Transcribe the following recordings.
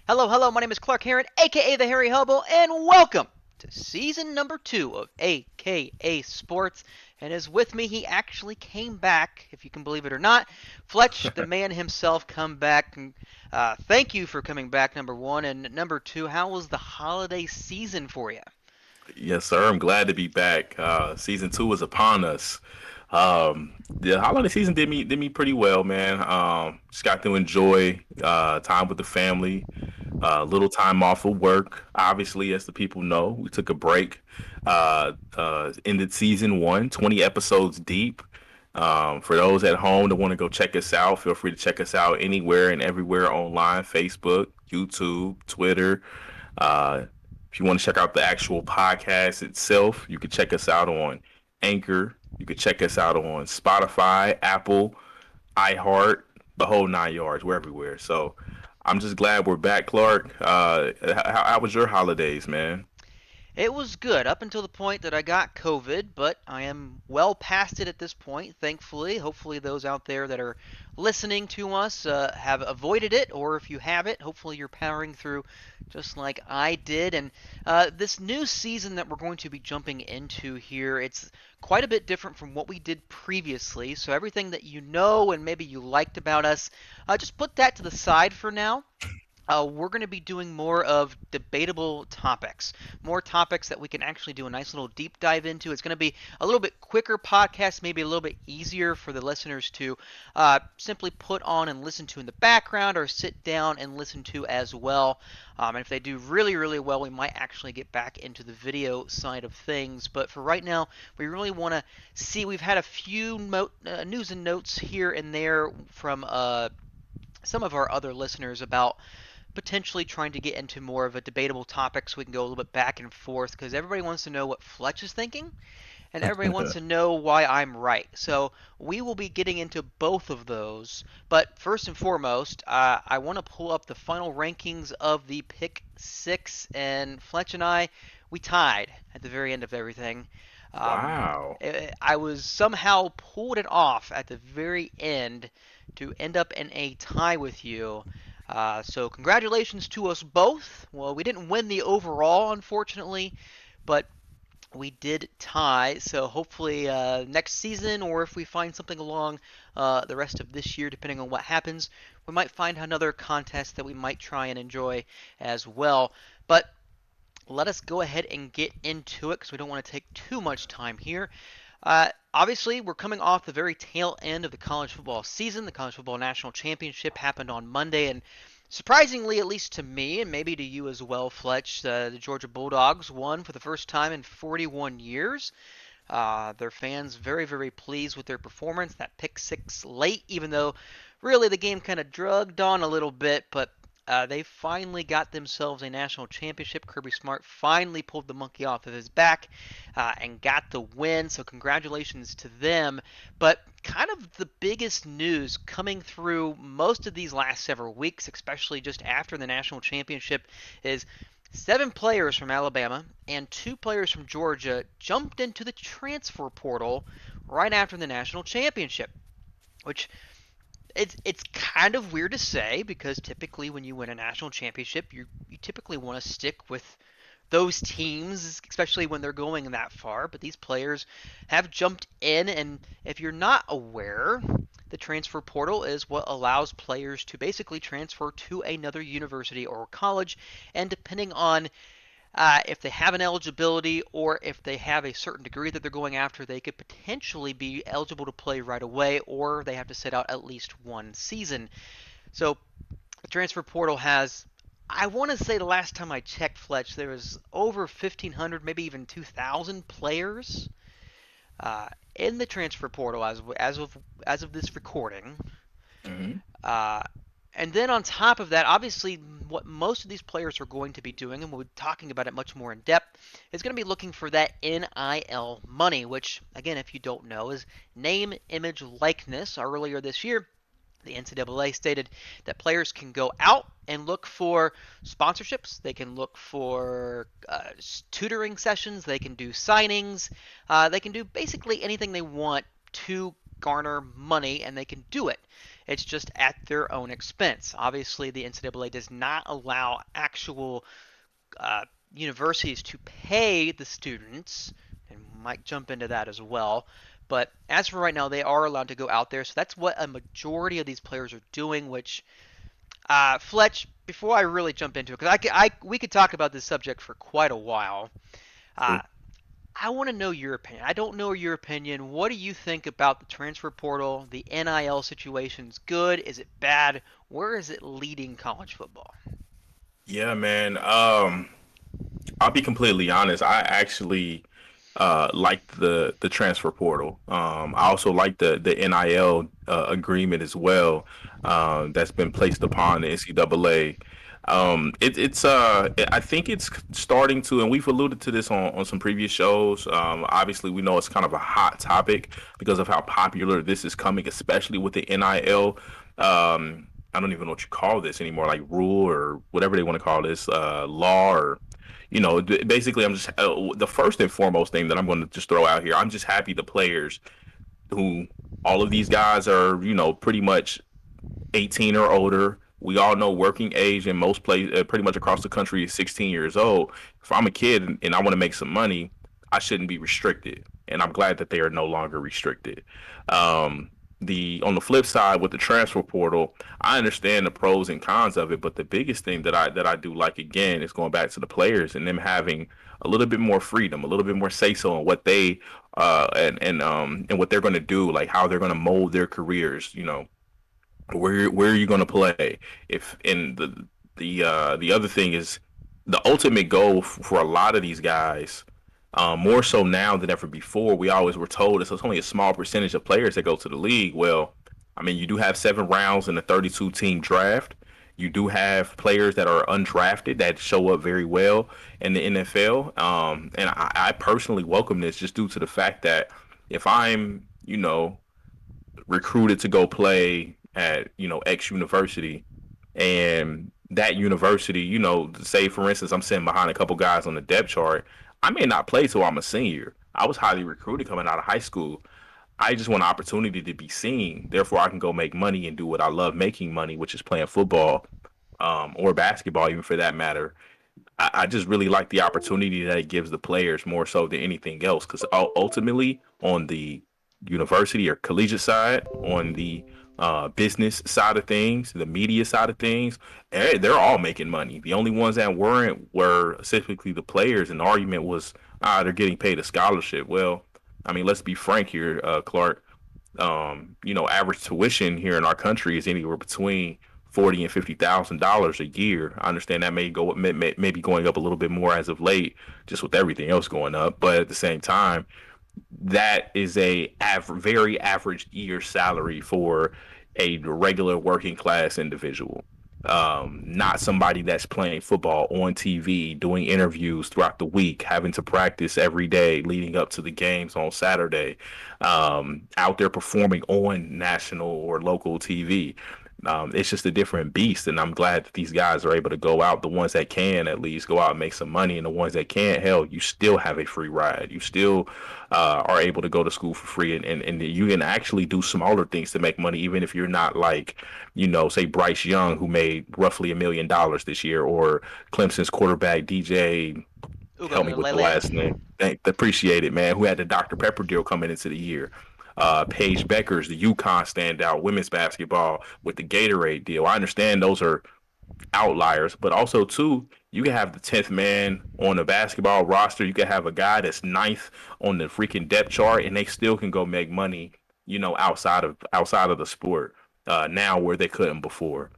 Hello, hello, my name is Clark Heron, aka the Harry Hubble, and welcome to season number 2 of AKA Sports. And as with me, he actually came back, if you can believe it or not. Fletch, the man himself, come back. Thank you for coming back, number one. And number two, how was the holiday season for you? Yes, sir. I'm glad to be back. Season two is upon us. The holiday season did me pretty well, man. Just got to enjoy time with the family. Little time off of work. Obviously, as the people know, we took a break. Ended season one, 20 episodes deep. For those at home that want to go check us out, feel free to check us out anywhere and everywhere online: Facebook, YouTube, Twitter. Uh, if you want to check out the actual podcast itself, you can check us out on Anchor. You can check us out on Spotify, Apple, iHeart, the whole 9 yards. We're everywhere. So I'm just glad we're back, Clark. How was your holidays, man? It was good up until the point that I got COVID, but I am well past it at this point, thankfully. Hopefully, those out there that are listening to us have avoided it, or if you have it, hopefully you're powering through just like I did. And this new season that we're going to be jumping into here, it's quite a bit different from what we did previously. So, everything that you know and maybe you liked about us, just put that to the side for now. We're going to be doing more of debatable topics, more topics that we can actually do a nice little deep dive into. It's going to be a little bit quicker podcast, maybe a little bit easier for the listeners to simply put on and listen to in the background or sit down and listen to as well. And if they do really, really well, we might actually get back into the video side of things. But for right now, we really want to see. We've had a few news and notes here and there from some of our other listeners about potentially trying to get into more of a debatable topic so we can go a little bit back and forth because everybody wants to know what Fletch is thinking and everybody wants to know why I'm right. So we will be getting into both of those. But first and foremost, I want to pull up the final rankings of the pick six, and Fletch and we tied at the very end of everything. Um, Wow. I was somehow pulled it off at the very end to end up in a tie with you. So congratulations to us both. Well, we didn't win the overall, unfortunately, but we did tie. So hopefully next season, or if we find something along the rest of this year, depending on what happens, we might find another contest that we might try and enjoy as well. But let us go ahead and get into it because we don't want to take too much time here. Obviously, we're coming off the very tail end of the college football season. The college football national championship happened on Monday, and surprisingly, at least to me, and maybe to you as well, Fletch, the Georgia Bulldogs won for the first time in 41 years. Their fans very, very pleased with their performance. That pick six late, even though really the game kind of drugged on a little bit, but they finally got themselves a national championship. Kirby Smart finally pulled the monkey off of his back and got the win. So congratulations to them. But kind of the biggest news coming through most of these last several weeks, especially just after the national championship, is seven players from Alabama and two players from Georgia jumped into the transfer portal right after the national championship, which it's kind of weird to say because typically when you win a national championship, you typically want to stick with those teams, especially when they're going that far. But these players have jumped in, and if you're not aware, the transfer portal is what allows players to basically transfer to another university or college, and depending on if they have an eligibility or if they have a certain degree that they're going after, they could potentially be eligible to play right away, or they have to sit out at least one season. So the transfer portal has, I want to say the last time I checked, Fletch, there was over 1,500, maybe even 2,000 players in the transfer portal as of this recording. Hmm. Uh, and then on top of that, obviously, what most of these players are going to be doing, and we'll be talking about it much more in depth, is going to be looking for that NIL money, which, again, if you don't know, is name, image, likeness. Earlier this year, the NCAA stated that players can go out and look for sponsorships. They can look for tutoring sessions. They can do signings. They can do basically anything they want to garner money, and they can do it. It's just at their own expense. Obviously, the NCAA does not allow actual universities to pay the students, and we might jump into that as well. But as for right now, they are allowed to go out there, so that's what a majority of these players are doing. Which, Fletch, before I really jump into it, because we could talk about this subject for quite a while. Uh, True. I want to know your opinion. I don't know your opinion. What do you think about the transfer portal? The NIL situation is good? Is it bad? Where is it leading college football? Yeah, man. I'll be completely honest. I actually like the transfer portal. I also like the NIL agreement as well. That's been placed upon the NCAA. I think it's starting to, and we've alluded to this on some previous shows. Obviously, we know it's kind of a hot topic because of how popular this is coming, especially with the NIL. I don't even know what you call this anymore, like rule or whatever they want to call this, law or basically, I'm just the first and foremost thing that I'm going to just throw out here. I'm just happy the players who all of these guys are, pretty much 18 or older. We all know working age in most places, pretty much across the country, is 16 years old. If I'm a kid and I want to make some money, I shouldn't be restricted, and I'm glad that they are no longer restricted. Um, the On the flip side with the transfer portal, I understand the pros and cons of it, but the biggest thing that I do like again is going back to the players and them having a little bit more freedom, a little bit more say so on what they and what they're going to do, like how they're going to mold their careers. Where are you going to play? If in the other thing is the ultimate goal for a lot of these guys, more so now than ever before. We always were told it's only a small percentage of players that go to the league. Well, I mean, you do have 7 rounds in a 32 team draft. You do have players that are undrafted that show up very well in the NFL. And I personally welcome this just due to the fact that if I'm, recruited to go play at X university, and that university, say for instance I'm sitting behind a couple guys on the depth chart, I may not play till I'm a senior. I was highly recruited coming out of high school. I just want an opportunity to be seen. Therefore, I can go make money and do what I love making money, which is playing football, or basketball, even for that matter. I just really like the opportunity that it gives the players more so than anything else. Because ultimately, on the university or collegiate side, on the business side of things, the media side of things, they're all making money. The only ones that weren't were specifically the players, and the argument was, they're getting paid a scholarship. Well, I mean, let's be frank here, Clark. Average tuition here in our country is anywhere between $40,000 and $50,000 a year. I understand that may be going up a little bit more as of late, just with everything else going up. But at the same time, that is very average year salary for a regular working class individual. Not somebody that's playing football on TV, doing interviews throughout the week, having to practice every day leading up to the games on Saturday, out there performing on national or local TV. It's just a different beast, and I'm glad that these guys are able to go out. The ones that can at least go out and make some money, and the ones that can't, hell, you still have a free ride. You still are able to go to school for free, and you can actually do smaller things to make money, even if you're not like, say Bryce Young, who made roughly $1 million this year, or Clemson's quarterback DJ. Help me with the Lele. last name. Appreciate it, man. Who had the Dr. Pepper deal coming into the year? Paige Beckers, the UConn standout, women's basketball with the Gatorade deal. I understand those are outliers, but also too, you can have the 10th man on the basketball roster. You can have a guy that's ninth on the freaking depth chart, and they still can go make money, outside of the sport. Now where they couldn't before.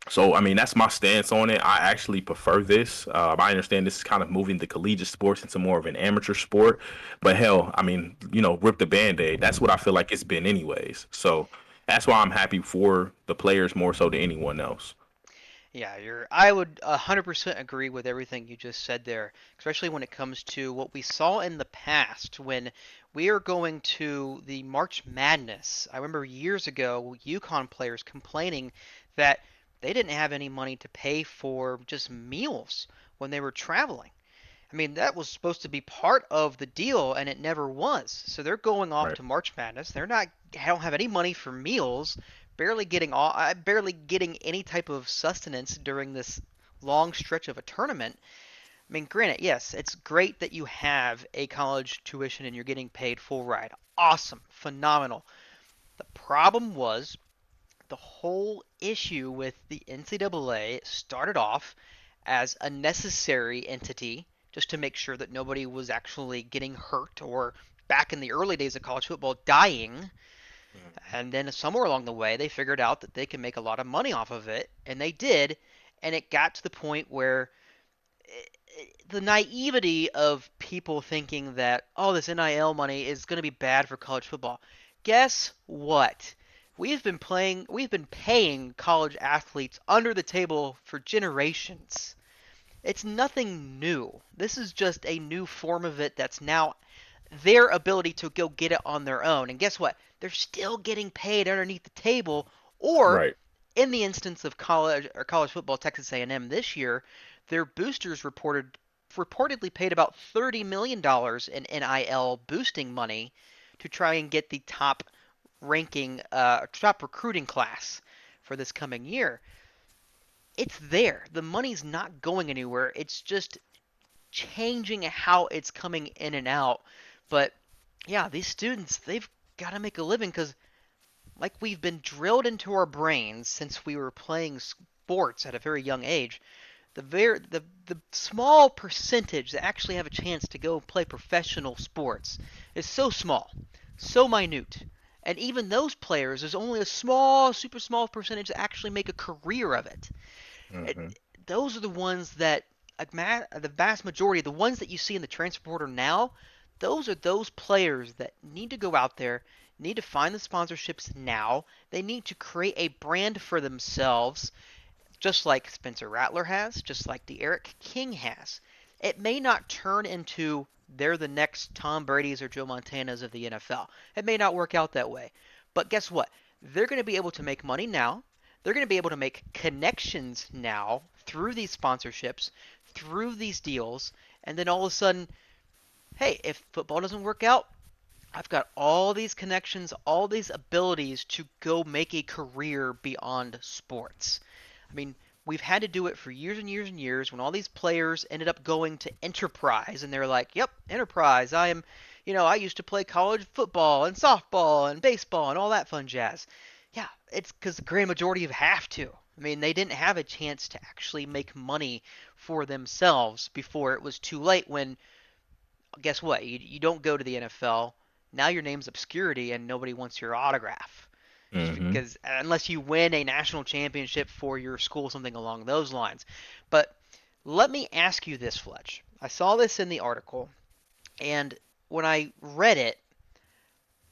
So, I mean, that's my stance on it. I actually prefer this. I understand this is kind of moving the collegiate sports into more of an amateur sport, but hell, I mean, rip the band-aid. That's what I feel like it's been anyways. So that's why I'm happy for the players more so than anyone else. Yeah, I would 100% agree with everything you just said there, especially when it comes to what we saw in the past when we are going to the March Madness. I remember years ago, UConn players complaining that they didn't have any money to pay for just meals when they were traveling. I mean, that was supposed to be part of the deal, and it never was. So they're going off Right. to March Madness. They don't have any money for meals, barely getting any type of sustenance during this long stretch of a tournament. I mean, granted, yes, it's great that you have a college tuition and you're getting paid full ride. Awesome, phenomenal. The problem was the whole issue with the NCAA started off as a necessary entity just to make sure that nobody was actually getting hurt or back in the early days of college football dying. Mhm. And then somewhere along the way, they figured out that they can make a lot of money off of it, and they did. And it got to the point where the naivety of people thinking that, oh, this NIL money is going to be bad for college football. Guess what? We've been paying college athletes under the table for generations. It's nothing new. This is just a new form of it that's now their ability to go get it on their own. And guess what? They're still getting paid underneath the table. Or Right. in the instance of college football, Texas A&M this year, their boosters reportedly paid about $30 million in NIL boosting money to try and get the top recruiting class for this coming year. It's there. The money's not going anywhere. It's just changing how it's coming in and out. But yeah, these students, they've got to make a living because, like we've been drilled into our brains since we were playing sports at a very young age, the small percentage that actually have a chance to go play professional sports is so small, so minute. And even those players, there's only a small, super small percentage that actually make a career of it. it Hmm. those are the ones that the vast majority, the ones that you see in the transfer portal now, those are those players that need to go out there, need to find the sponsorships now. They need to create a brand for themselves, just like Spencer Rattler has, just like De'Aaron King has. It may not turn into they're the next Tom Brady's or Joe Montana's of the NFL. It may not work out that way. But guess what? They're going to be able to make money now. They're going to be able to make connections now through these sponsorships, through these deals, and then all of a sudden, hey, if football doesn't work out, I've got all these connections, all these abilities to go make a career beyond sports. I mean, we've had to do it for years and years and years when all these players ended up going to enterprise and they're like, yep, enterprise. I used to play college football and softball and baseball and all that fun jazz. Yeah, it's because the grand majority have to. I mean, they didn't have a chance to actually make money for themselves before it was too late when guess what? You don't go to the NFL. Now your name's obscurity and nobody wants your autograph. Just Hmm. because, unless you win a national championship for your school, something along those lines. But let me ask you this, Fletch. I saw this in the article, and when I read it,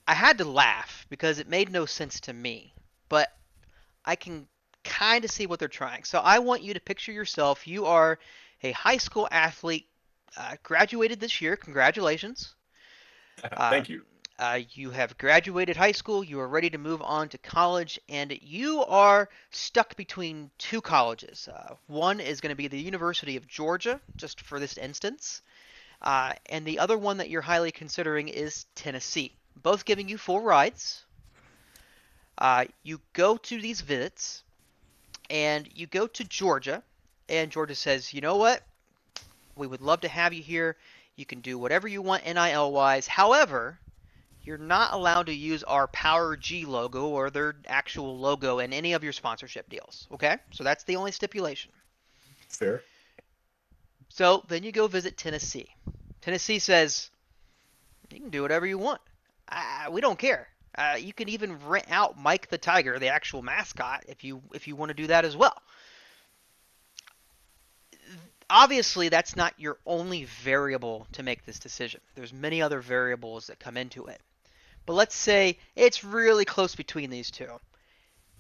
I had to laugh because it made no sense to me. But I can kind of see what they're trying. So I want you to picture yourself. You are a high school athlete, graduated this year. Congratulations. Uh, Thank you. you have graduated high school, you are ready to move on to college, and you are stuck between two colleges. One is going to be the University of Georgia, just for this instance, and the other one that you're highly considering is Tennessee. Both giving you full rides. You go to these visits, and you go to Georgia, and Georgia says, you know what? We would love to have you here. You can do whatever you want NIL wise. However, you're not allowed to use our Power G logo or their actual logo in any of your sponsorship deals. Okay? So that's the only stipulation. Fair. So then you go visit Tennessee. Tennessee says, you can do whatever you want. We don't care. You can even rent out Mike the Tiger, the actual mascot, if you want to do that as well. Obviously, that's not your only variable to make this decision. There's many other variables that come into it. But let's say it's really close between these two.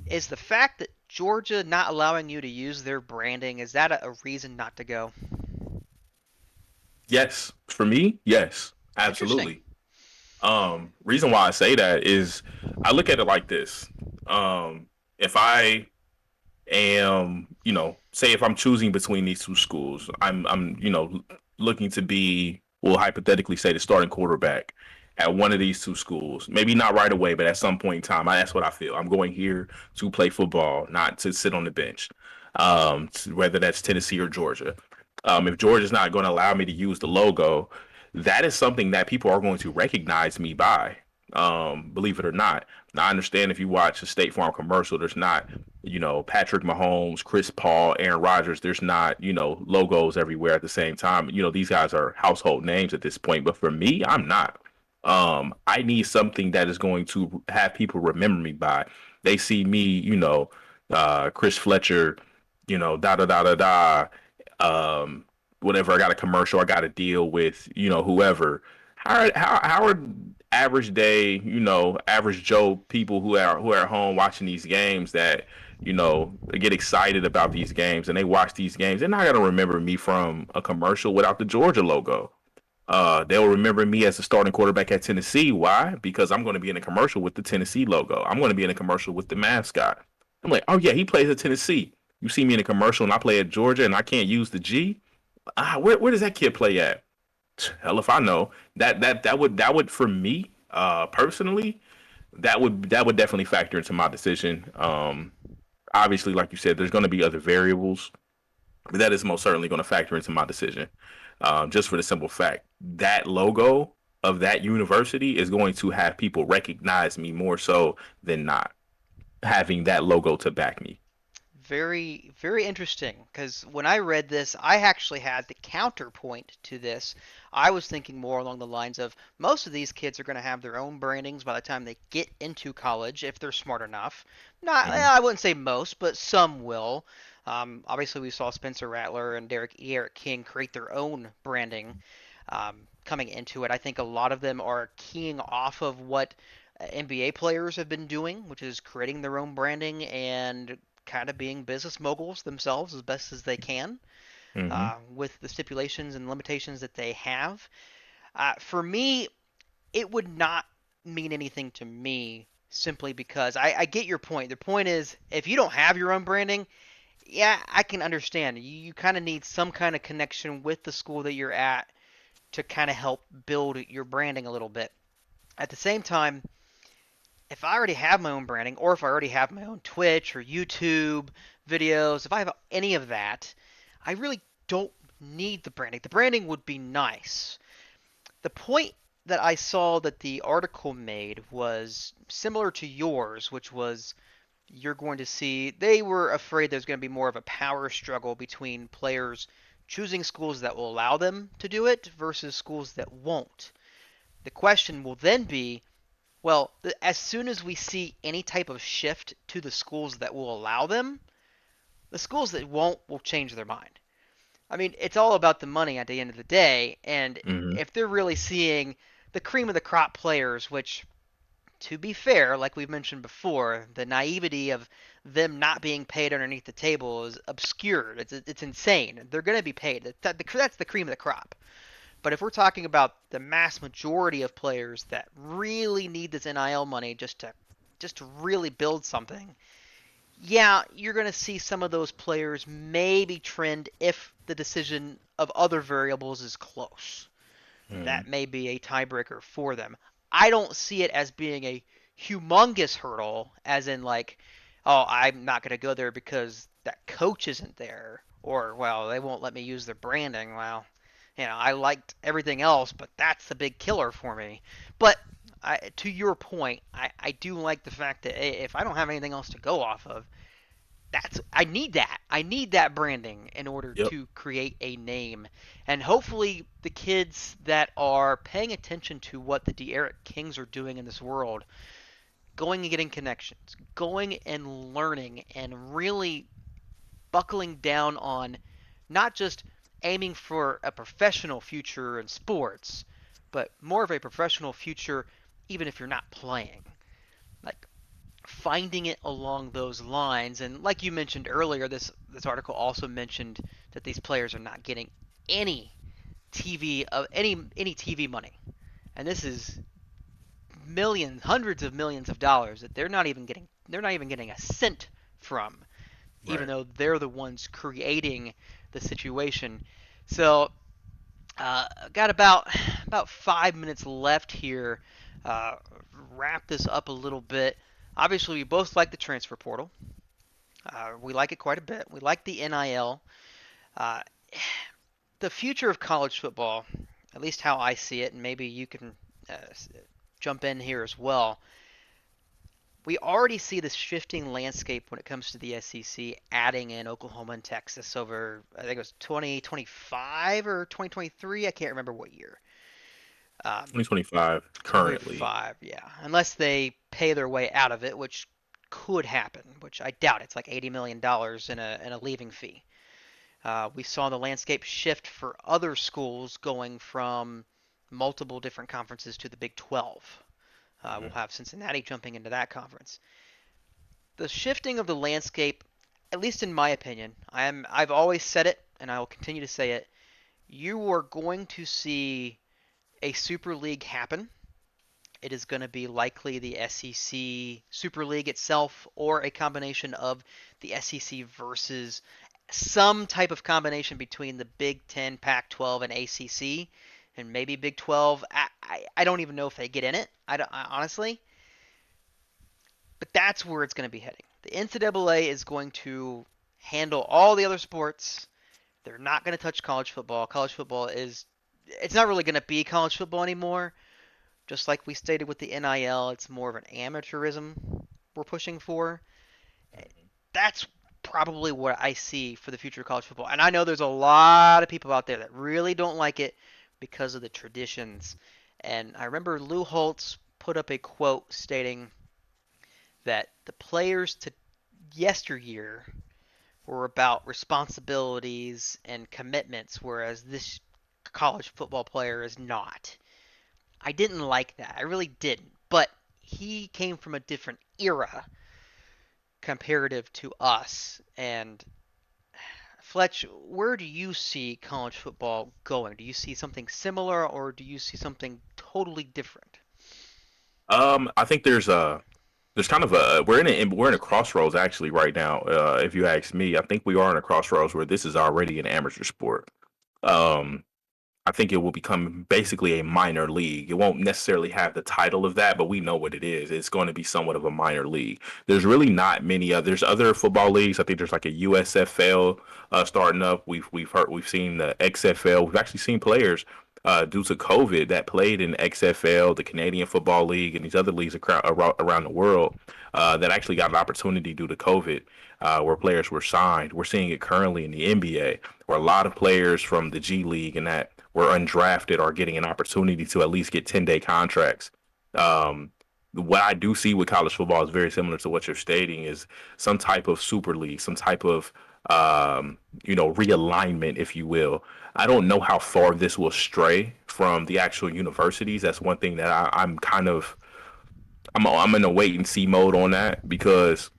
Is the fact that Georgia not allowing you to use their branding, is that a reason not to go? Yes. For me, yes. Interesting. Absolutely. Reason why I say that is I look at it like this. If I am, say if I'm choosing between these two schools, I'm looking to be, well, hypothetically say the starting quarterback. at one of these two schools. Maybe not right away, but at some point in time, that's what I feel. I'm going here to play football, not to sit on the bench. Whether that's Tennessee or Georgia. If Georgia's not going to allow me to use the logo, that is something that people are going to recognize me by. Believe it or not. Now I understand if you watch a State Farm commercial, there's not, Patrick Mahomes, Chris Paul, Aaron Rodgers. There's not, logos everywhere at the same time. These guys are household names at this point. But for me, I'm not. I need something that is going to have people remember me by. They see me, Chris Fletcher, da da da da da. Um, Whatever. I got a commercial. I got to deal with, whoever. How are average day, average Joe people who are at home watching these games that they get excited about these games and they watch these games? They're not gonna remember me from a commercial without the Georgia logo. They'll remember me as the starting quarterback at Tennessee. Why? Because I'm going to be in a commercial with the Tennessee logo. I'm going to be in a commercial with the mascot. I'm like, oh yeah, he plays at Tennessee. You see me in a commercial and I play at Georgia and I can't use the G. Where does that kid play at? Hell if I know. That would for me, personally, that would definitely factor into my decision. Obviously, like you said, there's going to be other variables, but that is most certainly going to factor into my decision. Just for the simple fact that logo of that university is going to have people recognize me more so than not having that logo to back me. Very, very interesting. Because when I read this, I actually had the counterpoint to this. I was thinking more along the lines of most of these kids are going to have their own brandings by the time they get into college, if they're smart enough. Not, Mm-hmm. I wouldn't say most, but some will. Obviously, we saw Spencer Rattler and Eric King create their own branding coming into it. I think a lot of them are keying off of what NBA players have been doing, which is creating their own branding and kind of being business moguls themselves as best as they can Mm-hmm. with the stipulations and limitations that they have. For me, it would not mean anything to me simply because I get your point. The point is, if you don't have your own branding, yeah, I can understand. You kind of need some kind of connection with the school that you're at to kind of help build your branding a little bit. At the same time, if I already have my own branding, or if I already have my own Twitch or YouTube videos, if I have any of that, I really don't need the branding. The branding would be nice. The point that I saw that the article made was similar to yours, which was you're going to see they were afraid there's going to be more of a power struggle between players choosing schools that will allow them to do it versus schools that won't. The question will then be, well, as soon as we see any type of shift to the schools that will allow them, the schools that won't will change their mind. I mean, it's all about the money at the end of the day, and Mm-hmm. if they're really seeing the cream of the crop players, which, to be fair, like we've mentioned before, the naivety of them not being paid underneath the table is obscured. It's insane. They're going to be paid. That's the cream of the crop. But if we're talking about the mass majority of players that really need this NIL money just to really build something, yeah, you're going to see some of those players maybe trend if the decision of other variables is close. Mm-hmm. That may be a tiebreaker for them. I don't see it as being a humongous hurdle, as in like, oh, I'm not going to go there because that coach isn't there, or well, they won't let me use their branding. Well, I liked everything else, but that's the big killer for me. But to your point, I do like the fact that if I don't have anything else to go off of, I need that. I need that branding in order Yep. to create a name. And hopefully the kids that are paying attention to what the De'Eric Kings are doing in this world, going and getting connections, going and learning and really buckling down on not just aiming for a professional future in sports, but more of a professional future even if you're not playing. Like finding it along those lines. And like you mentioned earlier, this article also mentioned that these players are not getting any any TV money, and this is millions, hundreds of millions of dollars that they're not even getting a cent from, even Right. though they're the ones creating the situation. So Got about 5 minutes left here. Uh, Wrap this up a little bit. Obviously, we both like the transfer portal. We like it quite a bit. We like the NIL. Uh, the future of college football, at least how I see it, and maybe you can uh, jump in here as well. We already see this shifting landscape when it comes to the SEC adding in Oklahoma and Texas over, I think it was 2025 or 2023. I can't remember what year. Um, 2025 currently. 2025, yeah. Unless they pay their way out of it, which could happen, which I doubt. It's like $80 million in a leaving fee. We saw the landscape shift for other schools going from multiple different conferences to the Big 12. We'll Mhm. have Cincinnati jumping into that conference. The shifting of the landscape, at least in my opinion, I've always said it and I will continue to say it. You are going to see a super league happen. It is going to be likely the SEC Super League itself or a combination of the SEC versus some type of combination between the Big 10, Pac 12, and ACC, and maybe Big 12. I don't even know if they get in it, honestly, but that's where it's going to be heading. The NCAA is going to handle all the other sports. They're not going to touch college football. College football is, it's not really going to be college football anymore. Just like we stated with the NIL, it's more of an amateurism we're pushing for. That's probably what I see for the future of college football. And I know there's a lot of people out there that really don't like it because of the traditions. And I remember Lou Holtz put up a quote stating that the players to yesteryear were about responsibilities and commitments, whereas this college football player is not. I didn't like that. I really didn't. But he came from a different era comparative to us. And Fletch, where do you see college football going? Do you see something similar or do you see something totally different? I think there's kind of a we're in a crossroads actually right now. If you ask me, I think we are in a crossroads where this is already an amateur sport. Um, I think it will become basically a minor league. It won't necessarily have the title of that, but we know what it is. It's going to be somewhat of a minor league. There's really not many other. There's other football leagues. I think there's like a USFL starting up. We've seen the XFL. We've actually seen players due to COVID that played in XFL, the Canadian Football League, and these other leagues around the world that actually got an opportunity due to COVID, where players were signed. We're seeing it currently in the NBA, where a lot of players from the G League and that were undrafted are getting an opportunity to at least get 10-day contracts. Um, what I do see with college football is very similar to what you're stating is some type of super league, some type of realignment, if you will. I don't know how far this will stray from the actual universities. That's one thing that I'm kind of I'm in a wait and see mode on that because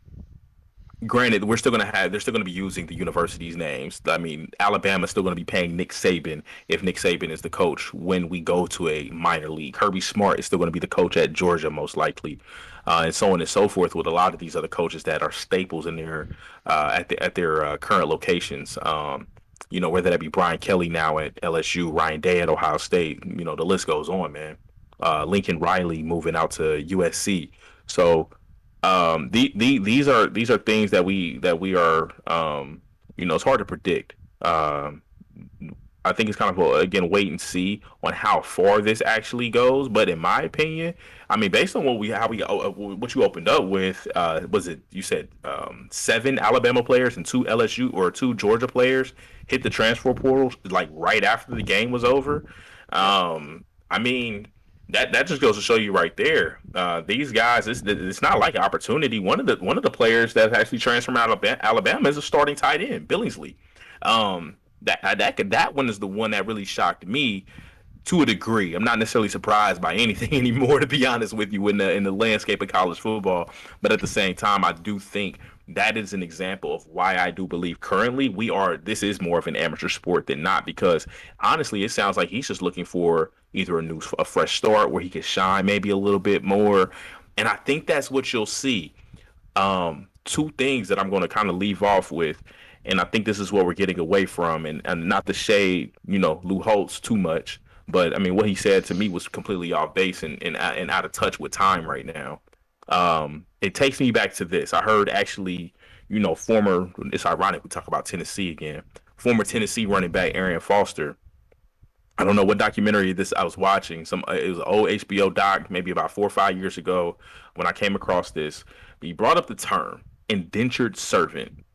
granted, they're still gonna be using the university's names. I mean, Alabama's still gonna be paying Nick Saban if Nick Saban is the coach when we go to a minor league. Kirby Smart is still gonna be the coach at Georgia most likely, and so on and so forth with a lot of these other coaches that are staples in their at their current locations. Whether that be Brian Kelly now at LSU, Ryan Day at Ohio State. The list goes on, man. Lincoln Riley moving out to USC. So these are things that we are it's hard to predict. I think it's kind of again wait and see on how far this actually goes. But in my opinion, I mean, based on what you opened up with, was it you said seven Alabama players and two LSU or two Georgia players hit the transfer portal like right after the game was over. Yep. I mean, that just goes to show you right there. These guys, it's not like an opportunity. One of the players that actually transferred out of Alabama is a starting tight end, Billingsley. That one is the one that really shocked me to a degree. I'm not necessarily surprised by anything anymore, to be honest with you, in the landscape of college football. But at the same time, I do think that is an example of why I do believe currently this is more of an amateur sport than not, because honestly, it sounds like he's just looking for either a fresh start where he can shine maybe a little bit more. And I think that's what you'll see. Two things that I'm going to kind of leave off with And I think this is what we're getting away from. And not to shade, Lou Holtz too much, but I mean, what he said to me was completely off base and out of touch with time right now. It takes me back to this. I heard actually, former, it's ironic we talk about Tennessee again, former Tennessee running back Arian Foster. I don't know what documentary this I was watching. It was an old HBO doc, maybe about 4 or 5 years ago, when I came across this. He brought up the term indentured servant.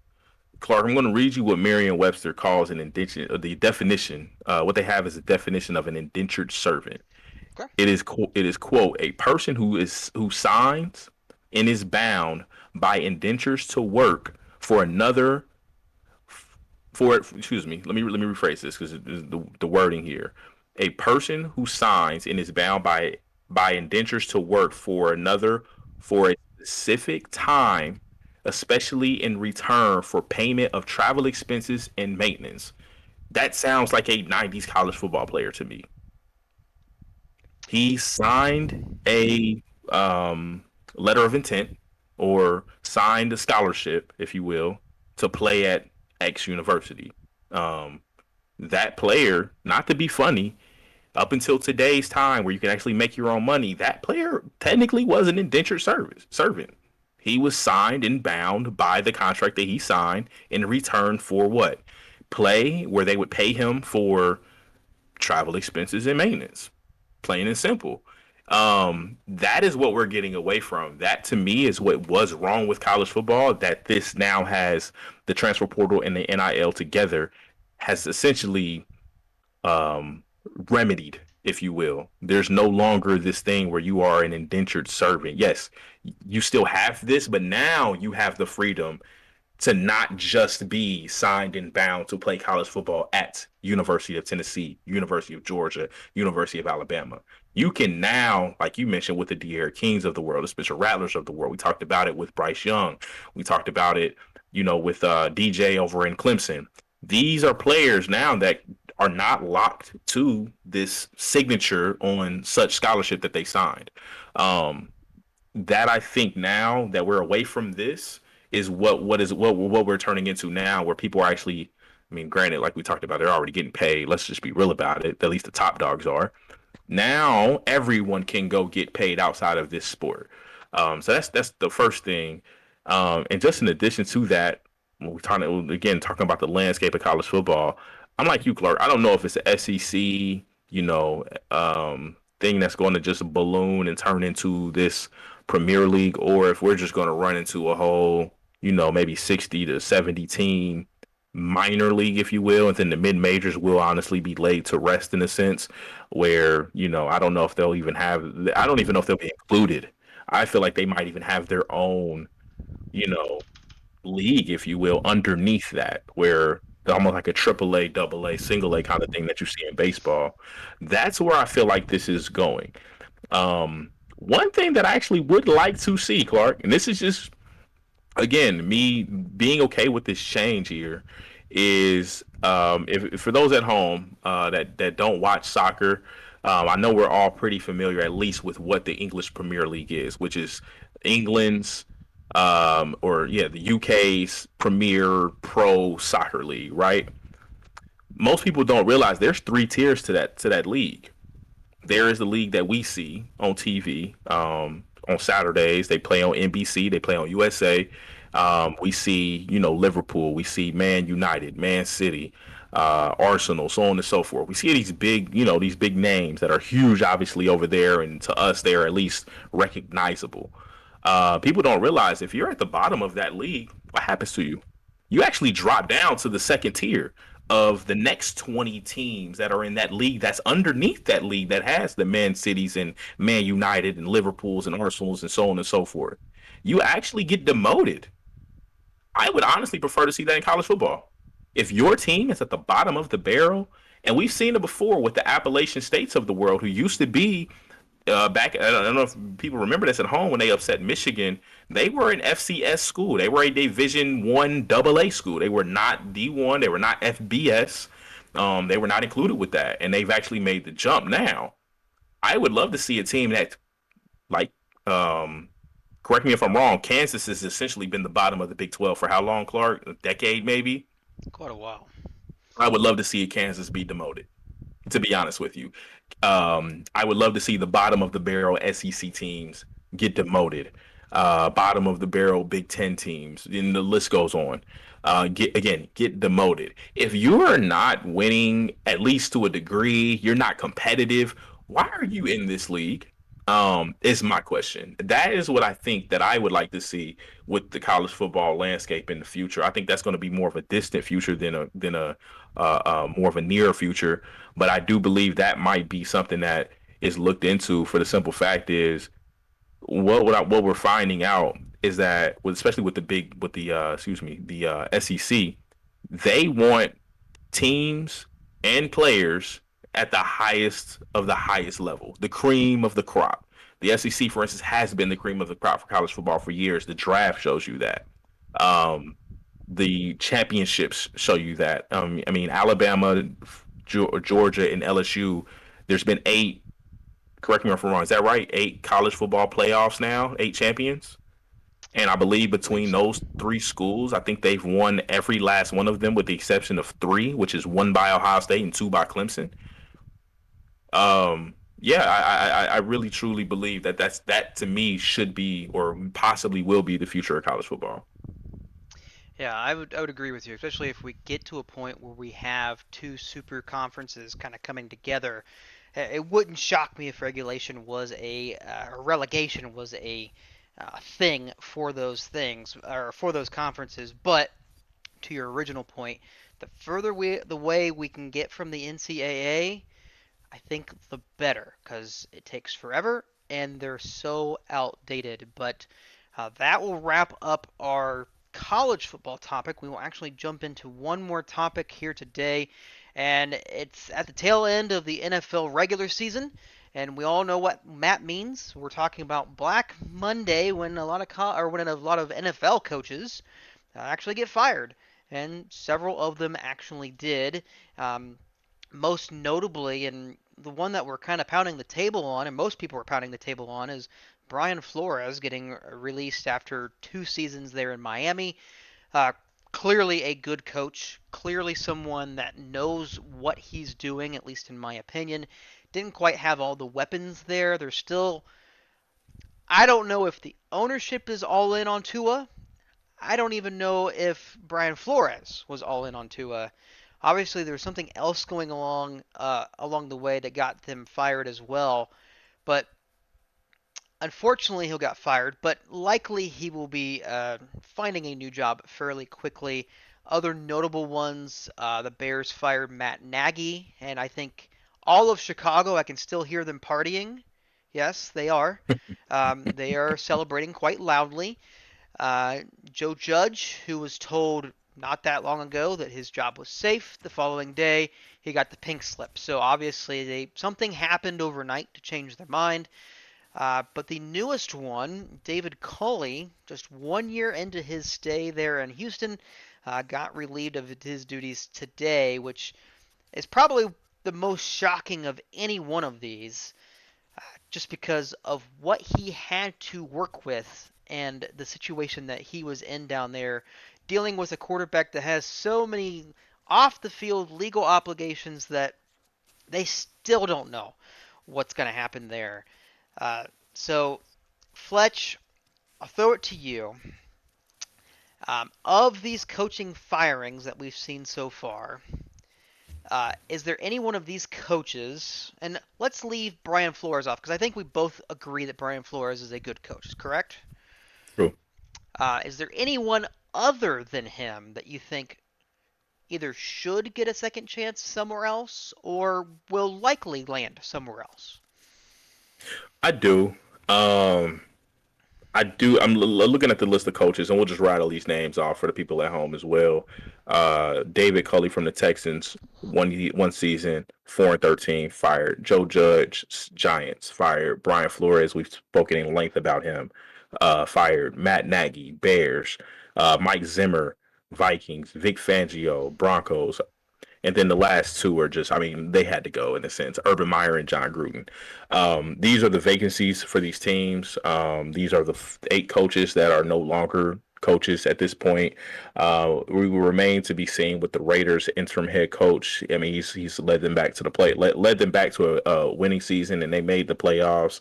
Clark, I'm going to read you what Merriam-Webster calls an indentured, the definition. What they have is a definition of an indentured servant. Okay. It is quote a person who signs and is bound by indentures to work for another for excuse me, let me rephrase this because the wording here. A person who signs and is bound by indentures to work for another for a specific time, especially in return for payment of travel expenses and maintenance. That sounds like a 90s college football player to me. He signed a letter of intent or signed a scholarship, if you will, to play at X university. Um, that player, not to be funny, up until today's time where you can actually make your own money, that player technically was an indentured servant. He was signed and bound by the contract that he signed in return for what? Play where they would pay him for travel expenses and maintenance. Plain and simple. That is what we're getting away from. That to me is what was wrong with college football. That this now has the transfer portal and the NIL together has essentially um, remedied, if you will. There's no longer this thing where you are an indentured servant. Yes, you still have this, but now you have the freedom to not just be signed and bound to play college football at University of Tennessee, University of Georgia, University of Alabama. You can now, like you mentioned, with the De'Aaron Kings of the world, the Spencer Rattlers of the world. We talked about it with Bryce Young. We talked about it, with DJ over in Clemson. These are players now that are not locked to this signature on such scholarship that they signed. Um, that I think now that we're away from this is what we're turning into now, where people are actually. I mean, granted, like we talked about, they're already getting paid. Let's just be real about it. At least the top dogs are. Now everyone can go get paid outside of this sport. So that's the first thing. And just in addition to that, when we're talking about the landscape of college football, I'm like you, Clark. I don't know if it's the SEC, thing that's going to just balloon and turn into this Premier League, or if we're just going to run into a whole, maybe 60 to 70 team minor league, if you will, and then the mid majors will honestly be laid to rest in a sense where, I don't know if they'll even I don't even know if they'll be included. I feel like they might even have their own, you know, league, if you will, underneath that, where they're almost like a triple A, double A, single A kind of thing that you see in baseball. That's where I feel like this is going. One thing that I actually would like to see, Clark, and this is just again me being okay with this change here, is if for those at home that don't watch soccer, I know we're all pretty familiar at least with what the English Premier League is, which is England's or yeah, the UK's premier pro soccer league, right? Most people don't realize there's three tiers to that league. There is the league that we see on TV on Saturdays. They play on NBC. They play on USA. We see, Liverpool. We see Man United, Man City, Arsenal, so on and so forth. We see these big names that are huge, obviously over there, and to us, they are at least recognizable. People don't realize if you're at the bottom of that league, what happens to you? You actually drop down to the second tier of the next 20 teams that are in that league that's underneath that league that has the Man Cities and Man United and Liverpools and Arsenals and so on and so forth. You actually get demoted. I would honestly prefer to see that in college football. If your team is at the bottom of the barrel, and we've seen it before with the Appalachian states of the world who used to be back, I don't know if people remember this at home when they upset Michigan. They were an FCS school. They were a Division One AA school. They were not D1. They were not FBS. They were not included with that, and they've actually made the jump now. I would love to see a team that, like, correct me if I'm wrong. Kansas has essentially been the bottom of the Big 12 for how long, Clark? A decade, maybe. Quite a while. I would love to see Kansas be demoted, to be honest with you. I would love to see the bottom of the barrel SEC teams get demoted. Bottom of the barrel Big Ten teams, and the list goes on. Get demoted. If you are not winning, at least to a degree, you're not competitive. Why are you in this league? Is my question. That is what I think that I would like to see with the college football landscape in the future. I think that's going to be more of a distant future than a more of a near future. But I do believe that might be something that is looked into. For the simple fact is, what we're finding out is that, especially with the big with the excuse me the SEC, they want teams and players at the highest of the highest level, the cream of the crop. The SEC, for instance, has been the cream of the crop for college football for years. The draft shows you that. Um, the championships show you that. I mean, Alabama, Georgia, and LSU. There's been eight. Correct me if I'm wrong. Is that right? Eight college football playoffs now. Eight champions. And I believe I believe between so. those three schools, I think they've won every last one of them, with the exception of three, which is one by Ohio State and two by Clemson. Yeah, I really truly believe that that to me should be or possibly will be the future of college football. Yeah, I would agree with you, especially if we get to a point where we have two super conferences kind of coming together. It wouldn't shock me if regulation was or relegation was a thing for those things or for those conferences. But to your original point, the way we can get from the NCAA, I think the better because it takes forever and they're so outdated. But that will wrap up our college football topic. We will actually jump into one more topic here today, and it's at the tail end of the NFL regular season. And we all know what that means. We're talking about Black Monday when when a lot of NFL coaches actually get fired, and several of them actually did. Um, Most notably, and the one that we're kind of pounding the table on, and most people are pounding the table on, is Brian Flores getting released after 2 seasons there in Miami. Uh, Clearly a good coach, clearly someone that knows what he's doing, at least in my opinion. Didn't quite have all the weapons there. There's still, I don't know if the ownership is all in on Tua. I don't even know if Brian Flores was all in on Tua. Obviously, there was something else going along the way that got them fired as well. But unfortunately, he got fired. But likely, he will be finding a new job fairly quickly. Other notable ones: the Bears fired Matt Nagy, and I think all of Chicago. I can still hear them partying. Yes, they are. They are celebrating quite loudly. Uh, Joe Judge, who was told not that long ago that his job was safe, the following day he got the pink slip. So obviously something happened overnight to change their mind. But the newest one, David Culley, just 1 year into his stay there in Houston, got relieved of his duties today, which is probably the most shocking of any one of these just because of what he had to work with and the situation that he was in down there, dealing with a quarterback that has so many off the field legal obligations that they still don't know what's going to happen there. Uh, so, Fletch, I'll throw it to you. Of these coaching firings that we've seen so far, is there any one of these coaches, and let's leave Brian Flores off because I think we both agree that Brian Flores is a good coach, correct? True. Is there anyone other than him that you think either should get a second chance somewhere else or will likely land somewhere else? I do. Um, I do. Looking at the list of coaches, and we'll just rattle these names off for the people at home as well. David Culley from the Texans, one season, 4-13, fired. Joe Judge, Giants, fired. Brian Flores, we've spoken in length about him, fired. Matt Nagy, Bears. Mike Zimmer, Vikings. Vic Fangio, Broncos. And then the last two are just, I mean, they had to go in a sense. Urban Meyer and John Gruden. These are the vacancies for these teams. These are the eight coaches that are no longer coaches at this point. We will remain to be seen with the Raiders interim head coach. I mean, he's led them back to the play, led them back to a winning season, and they made the playoffs.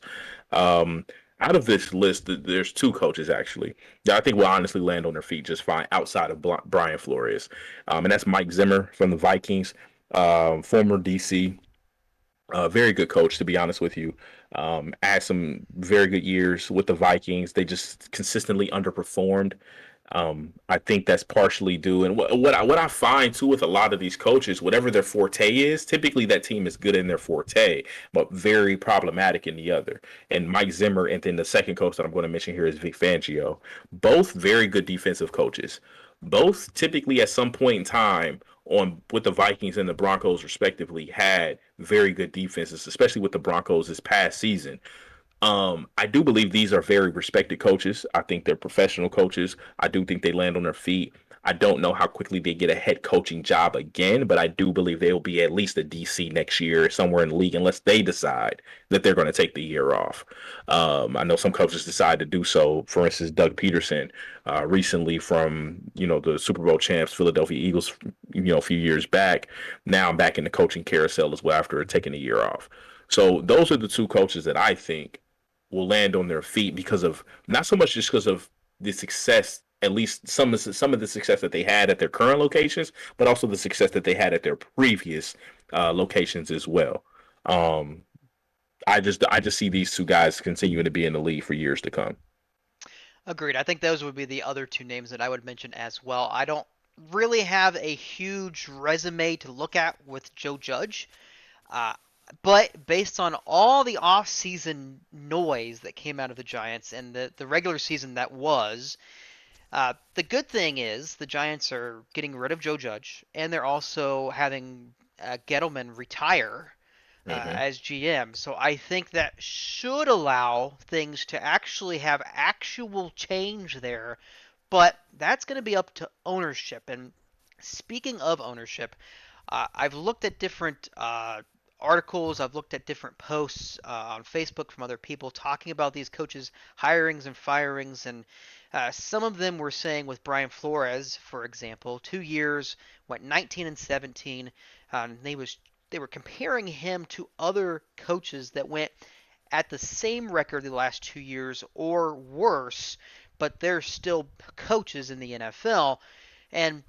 Um, Out of this list, there's two coaches actually that I think will honestly land on their feet just fine outside of Brian Flores, and that's Mike Zimmer from the Vikings, former DC. Very good coach, to be honest with you. Had some very good years with the Vikings. They just consistently underperformed. I think that's partially due, and what I find too with a lot of these coaches, whatever their forte is, typically that team is good in their forte, but very problematic in the other. And Mike Zimmer, and then the second coach that I'm going to mention here is Vic Fangio. Both very good defensive coaches. Both typically at some point in time on with the Vikings and the Broncos respectively had very good defenses, especially with the Broncos this past season. I do believe these are very respected coaches. I think they're professional coaches. I do think they land on their feet. I don't know how quickly they get a head coaching job again, but I do believe they'll be at least a DC next year, somewhere in the league, unless they decide that they're going to take the year off. I know some coaches decide to do so. For instance, Doug Peterson, recently from the Super Bowl champs Philadelphia Eagles, a few years back. Now I'm back in the coaching carousel as well after taking a year off. So those are the two coaches that I think will land on their feet because of not so much just because of the success, at least some of the success that they had at their current locations, but also the success that they had at their previous locations as well. Um, I just see these two guys continuing to be in the league for years to come. Agreed. I think those would be the other two names that I would mention as well. I don't really have a huge resume to look at with Joe Judge. Uh, but based on all the off-season noise that came out of the Giants and the regular season that was, the good thing is the Giants are getting rid of Joe Judge, and they're also having Gettleman retire Hmm. as GM. So I think that should allow things to actually have actual change there. But that's going to be up to ownership. And speaking of ownership, I've looked at different articles, I've looked at different posts on Facebook from other people talking about these coaches' hirings and firings, and some of them were saying with Brian Flores, for example, 2 years, went 19 and 17. They were comparing him to other coaches that went at the same record the last 2 years or worse, but they're still coaches in the NFL. And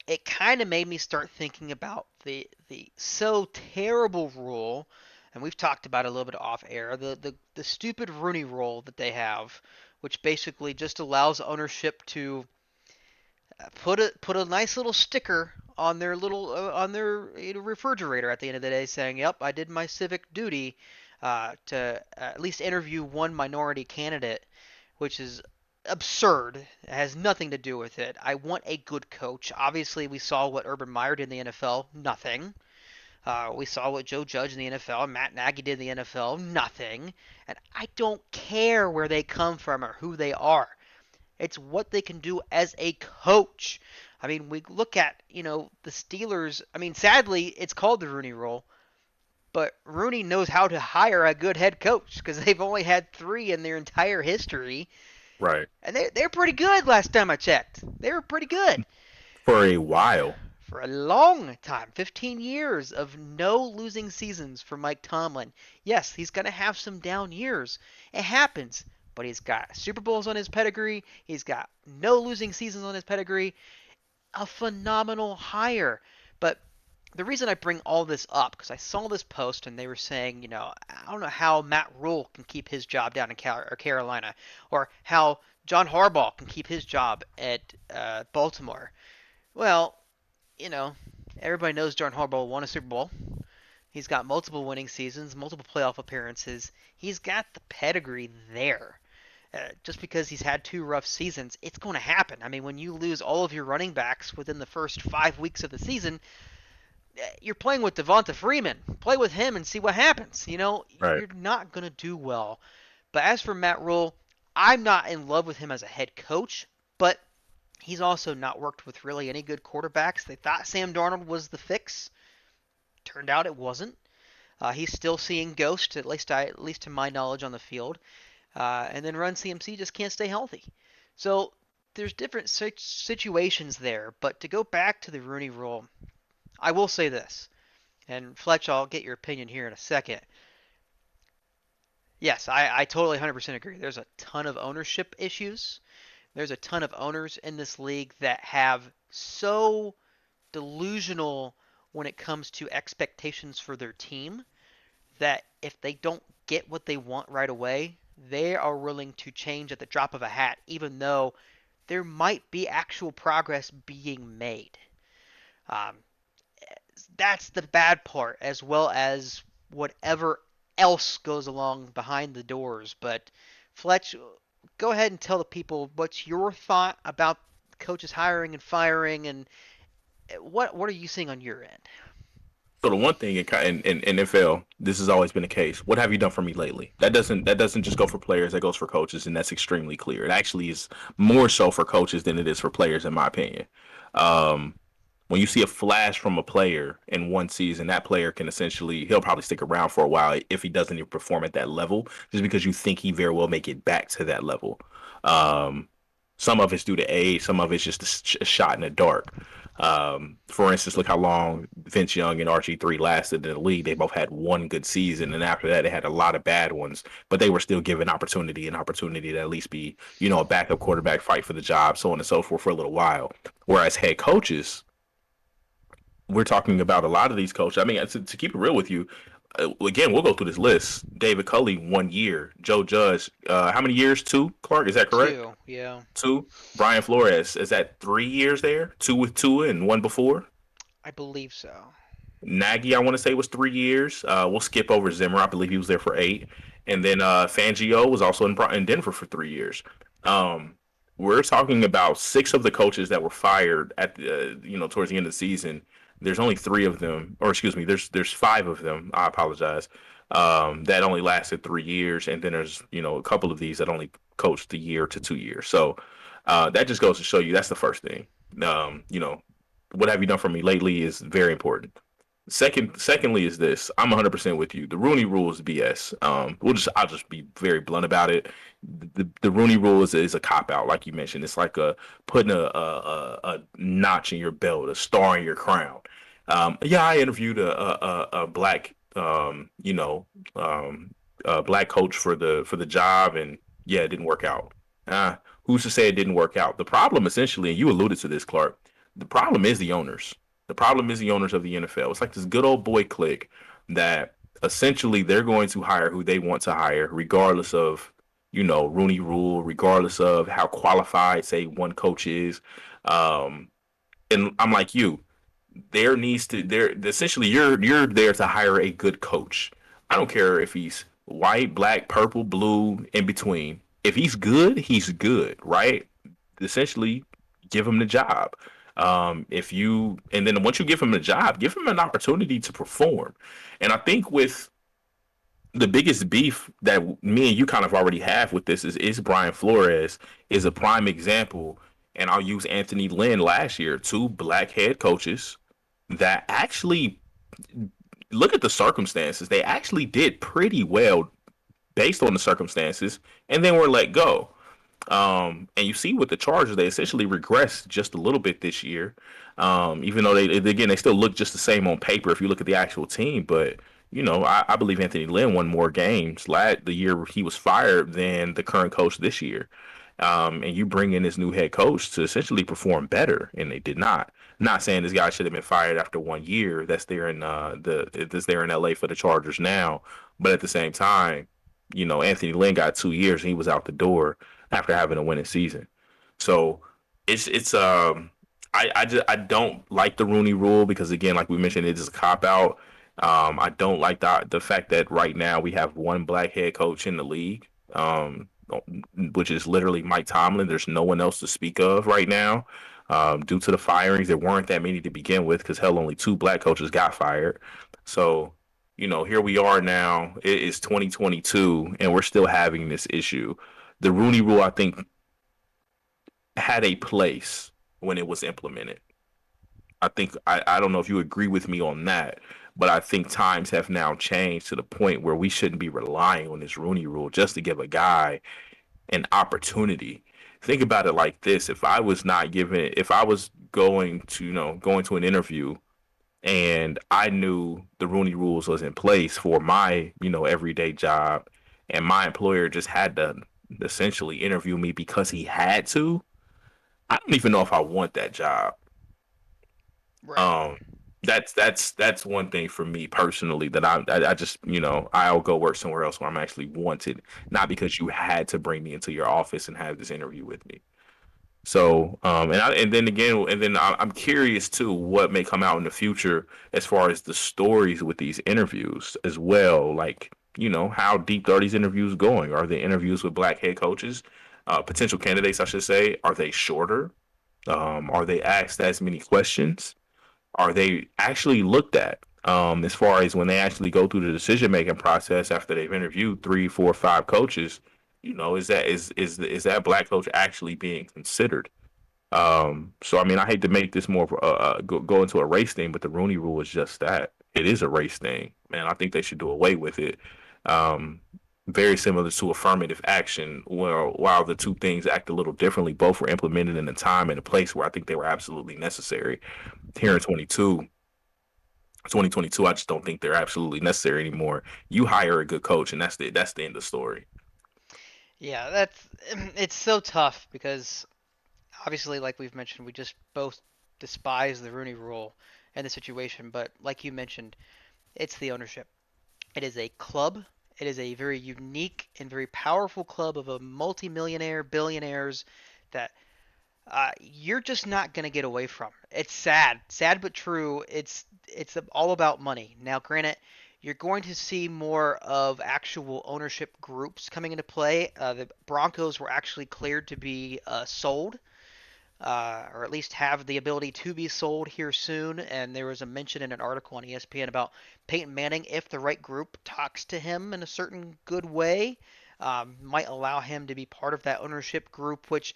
it kind of made me start thinking about the so terrible rule, and we've talked about it a little bit off air, the stupid Rooney Rule that they have, which basically just allows ownership to put a nice little sticker on their little on their refrigerator at the end of the day, saying, "Yep, I did my civic duty to at least interview one minority candidate," which is absurd. It has nothing to do with it. I want a good coach. Obviously, we saw what Urban Meyer did in the NFL. Nothing. We saw what Joe Judge in the NFL and Matt Nagy did in the NFL. Nothing. And I don't care where they come from or who they are. It's what they can do as a coach. I mean, we look at, the Steelers. I mean, sadly, it's called the Rooney Rule, but Rooney knows how to hire a good head coach because they've only had three in their entire history. Right. And they're pretty good last time I checked. They were pretty good For a while. for a long time. 15 years of no losing seasons for Mike Tomlin. Yes, he's going to have some down years. It happens. But he's got Super Bowls on his pedigree. He's got no losing seasons on his pedigree. A phenomenal hire. But the reason I bring all this up, because I saw this post and they were saying, I don't know how Matt Rule can keep his job down in Carolina, or how John Harbaugh can keep his job at Baltimore. Well, you know, everybody knows John Harbaugh won a Super Bowl. He's got multiple winning seasons, multiple playoff appearances. He's got the pedigree there. Just because he's had two rough seasons, it's going to happen. I mean, when you lose all of your running backs within the first 5 weeks of the season, you're playing with Devonta Freeman. Play with him and see what happens. Right. You're not going to do well. But as for Matt Rule, I'm not in love with him as a head coach, but he's also not worked with really any good quarterbacks. They thought Sam Darnold was the fix. Turned out it wasn't. He's still seeing ghosts, at least to my knowledge, on the field. And then Run CMC just can't stay healthy. So there's different situations there, but to go back to the Rooney Rule, I will say this, and Fletch, I'll get your opinion here in a second. Yes, I totally 100% agree. There's a ton of ownership issues. There's a ton of owners in this league that have so delusional when it comes to expectations for their team that if they don't get what they want right away, they are willing to change at the drop of a hat, even though there might be actual progress being made. Um, that's the bad part, as well as whatever else goes along behind the doors. But Fletch, go ahead and tell the people what's your thought about coaches hiring and firing, and what are you seeing on your end? So the one thing in NFL, this has always been the case. What have you done for me lately? That doesn't just go for players. That goes for coaches, and that's extremely clear. It actually is more so for coaches than it is for players, in my opinion. Um, when you see a flash from a player in one season, that player can essentially he'll probably stick around for a while if he doesn't even perform at that level, just because you think he very well may get back to that level. Um, some of it's due to age, some of it's just a shot in the dark. For instance, look how long Vince Young and RG3 lasted in the league. They both had one good season, and after that, they had a lot of bad ones. But they were still given opportunity and opportunity to at least be, a backup quarterback, fight for the job, so on and so forth for a little while. Whereas head coaches, we're talking about a lot of these coaches. I mean, to keep it real with you, again, we'll go through this list. David Culley, 1 year. Joe Judge, how many years? Two, Clark, is that correct? Two, yeah, Two. Brian Flores, is that 3 years there? Two with Tua and one before. I believe so. Nagy, I want to say, was 3 years. We'll skip over Zimmer. I believe he was there for 8. And then Fangio was also in Denver for 3 years. Um, we're talking about 6 of the coaches that were fired at towards the end of the season. There's only 3 of them, or excuse me, there's 5 of them. I apologize. That only lasted 3 years, and then there's a couple of these that only coached a year to 2 years. So that just goes to show you that's the first thing. What have you done for me lately is very important. Secondly, is this? I'm 100% with you. The Rooney Rule is BS. I'll just be very blunt about it. The Rooney Rule is a cop out, like you mentioned. It's like putting a notch in your belt, a star in your crown. Yeah, I interviewed a black black coach for the job, and yeah, it didn't work out. Who's to say it didn't work out? The problem, essentially, and you alluded to this, Clark. The problem is the owners. The problem is the owners of the NFL. It's like this good old boy clique that essentially they're going to hire who they want to hire, regardless of, Rooney Rule, regardless of how qualified, say, one coach is. Um, and I'm like you, there needs to there essentially you're there to hire a good coach. I don't care if he's white, black, purple, blue, in between. If he's good, right? Essentially, give him the job. If you and then once you give him the job, give him an opportunity to perform. And I think with the biggest beef that me and you kind of already have with this is Brian Flores is a prime example. And I'll use Anthony Lynn last year, 2 black head coaches that actually look at the circumstances. They actually did pretty well based on the circumstances, and then were let go. And you see with the Chargers, they essentially regressed just a little bit this year. Even though they still look just the same on paper if you look at the actual team. But I believe Anthony Lynn won more games the year he was fired than the current coach this year. And you bring in this new head coach to essentially perform better, and they did not. Not saying this guy should have been fired after 1 year. That's there in LA for the Chargers now. But at the same time, Anthony Lynn got 2 years and he was out the door after having a winning season. So it's I don't like the Rooney Rule because again, like we mentioned, it is a cop out. I don't like the fact that right now we have one black head coach in the league. Which is literally Mike Tomlin. There's no one else to speak of right now. Due to the firings, there weren't that many to begin with because hell, only 2 black coaches got fired. So, here we are now. It is 2022, and we're still having this issue. The Rooney Rule, I think, had a place when it was implemented. I don't know if you agree with me on that, but I think times have now changed to the point where we shouldn't be relying on this Rooney Rule just to give a guy an opportunity. think about it like this: if I was not given, if I was going to, going to an interview and I knew the Rooney Rules was in place for my, everyday job, and my employer just had to essentially interview me because he had to, I don't even know if I want that job. Right. Um, that's one thing for me personally that I just, I'll go work somewhere else where I'm actually wanted, not because you had to bring me into your office and have this interview with me. So, and then again, I'm curious too what may come out in the future as far as the stories with these interviews as well. Like, how deep are these interviews going? Are they interviews with black head coaches, potential candidates, I should say? Are they shorter? Are they asked as many questions? Are they actually looked at? As far as when they actually go through the decision making process after they've interviewed three, four, five coaches, is that black coach actually being considered? So I mean, I hate to make this more of go into a race thing, but the Rooney Rule is just that. It is a race thing, man. I think they should do away with it. Um, Very similar to affirmative action, where while the two things act a little differently, both were implemented in a time and a place where I think they were absolutely necessary. Here in 2022, I just don't think they're absolutely necessary anymore. You hire a good coach, and that's the end of the story. Yeah, that's it's so tough because obviously, like we've mentioned, we just both despise the Rooney Rule and the situation. But like you mentioned, it's the ownership. It is a club. It is a very unique and very powerful club of a multimillionaire billionaires that you're just not gonna get away from. It's sad, sad but true. It's all about money. Now, granted, you're going to see more of actual ownership groups coming into play. The Broncos were actually cleared to be sold, or at least have the ability to be sold here soon. And there was a mention in an article on ESPN about Peyton Manning, if the right group talks to him in a certain good way, might allow him to be part of that ownership group, which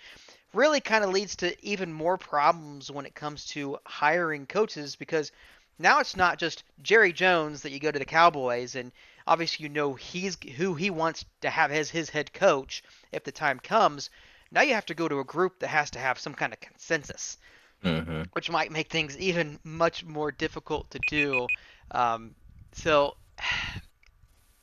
really kind of leads to even more problems when it comes to hiring coaches because now it's not just Jerry Jones that you go to the Cowboys and obviously he's who he wants to have as his head coach if the time comes. Now you have to go to a group that has to have some kind of consensus, Mm-hmm. which might make things even much more difficult to do. Um, so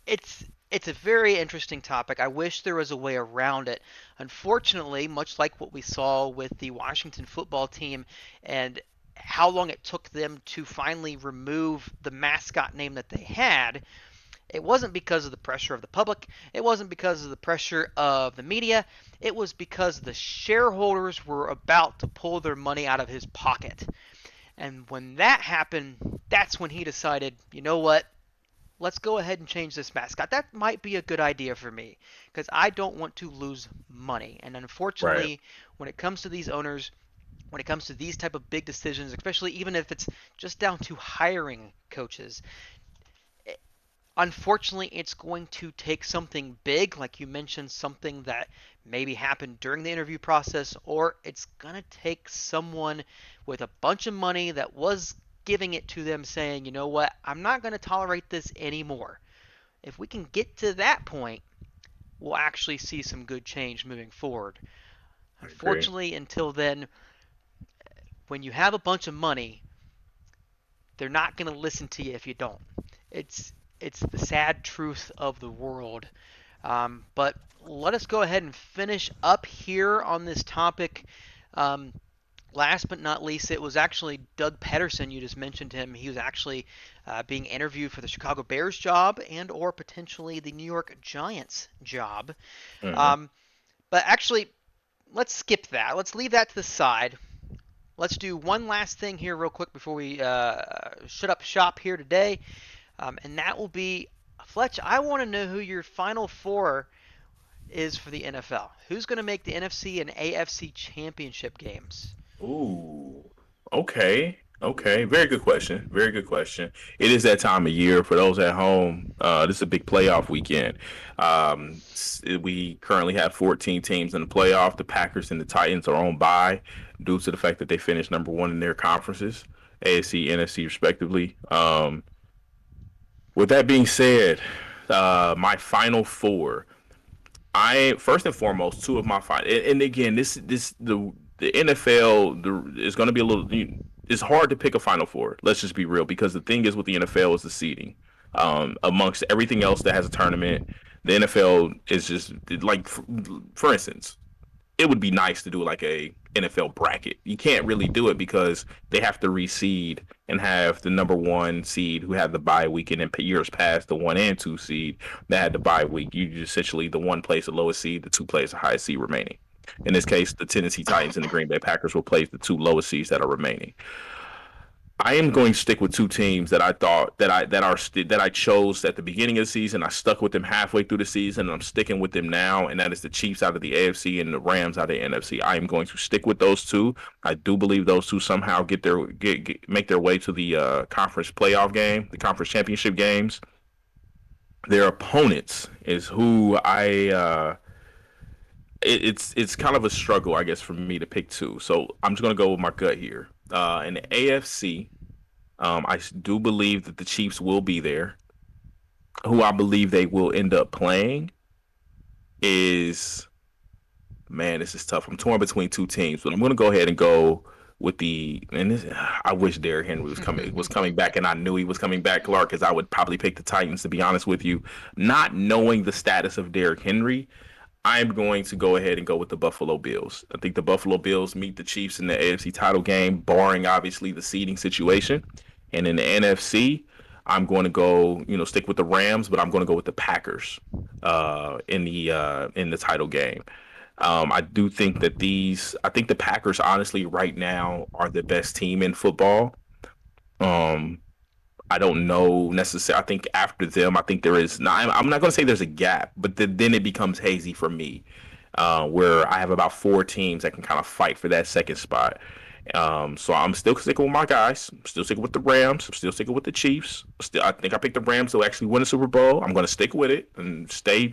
it's a very interesting topic. I wish there was a way around it. Unfortunately, much like what we saw with the Washington football team and how long it took them to finally remove the mascot name that they had, it wasn't because of the pressure of the public. It wasn't because of the pressure of the media. It was because the shareholders were about to pull their money out of his pocket. And when that happened, that's when he decided, you know what? Let's go ahead and change this mascot. That might be a good idea for me because I don't want to lose money. And Right. unfortunately, when it comes to these owners, when it comes to these type of big decisions, especially even if it's just down to hiring coaches, unfortunately, it's going to take something big, like you mentioned, something that maybe happened during the interview process, or it's going to take someone with a bunch of money that was giving it to them saying, you know what, I'm not going to tolerate this anymore. If we can get to that point, we'll actually see some good change moving forward. I agree. Unfortunately, until then, when you have a bunch of money, they're not going to listen to you if you don't. It's it's the sad truth of the world. But let us go ahead and finish up here on this topic. Um, Last but not least, it was actually Doug Pederson. You just mentioned him. He was actually being interviewed for the Chicago Bears job and or potentially the New York Giants job. Mm-hmm. Um, but actually, let's skip that. Let's leave that to the side. Let's do one last thing here, real quick, before we shut up shop here today, and that will be Fletch. I want to know who your final four is for the NFL. Who's going to make the NFC and AFC Championship games? Ooh. Okay. Okay. Very good question. Very good question. It is that time of year for those at home. This is a big playoff weekend. We currently have 14 teams in the playoff. The Packers and the Titans are on bye due to the fact that they finished number one in their conferences, AFC, NFC, respectively. With that being said, my final four. I first and foremost, two of my five, and again, this the NFL is going to be a little. It's hard to pick a Final Four. Let's just be real, because the thing is with the NFL is the seeding. Amongst everything else that has a tournament, the NFL is just like, for instance, it would be nice to do like a NFL bracket. You can't really do it because they have to reseed and have the number one seed who had the bye week, and in years past, the one and two seed that had the bye week. You just essentially the one plays the lowest seed, the two plays the highest seed remaining. In this case, the Tennessee Titans and the Green Bay Packers will play the two lowest seeds that are remaining. I am going to stick with two teams that I thought that I chose at the beginning of the season. I stuck with them halfway through the season, and I'm sticking with them now. And that is the Chiefs out of the AFC and the Rams out of the NFC. I am going to stick with those two. I do believe those two somehow make their way to the conference playoff game, the conference championship games. Their opponents is who it's kind of a struggle, I guess, for me to pick two. So I'm just going to go with my gut here. In the AFC. I do believe that the Chiefs will be there. Who I believe they will end up playing is, man, this is tough. I'm torn between two teams, but I'm going to go ahead and go with I wish Derrick Henry was coming back, and I knew he was coming back, Clark, because I would probably pick the Titans, to be honest with you. Not knowing the status of Derrick Henry, I'm going to go ahead and go with the Buffalo Bills. I think the Buffalo Bills meet the Chiefs in the AFC title game, barring obviously the seeding situation. And in the NFC, I'm going to go, stick with the Rams, but I'm going to go with the Packers in the title game. I do think that I think the Packers, honestly, right now are the best team in football. Um, I don't know necessarily. I think after them, I think there is. Not, I'm not going to say there's a gap, but then it becomes hazy for me, where I have about four teams that can kind of fight for that second spot. So I'm still sticking with my guys. I'm still sticking with the Rams. I'm still sticking with the Chiefs. I think I picked the Rams to actually win the Super Bowl. I'm going to stick with it and stay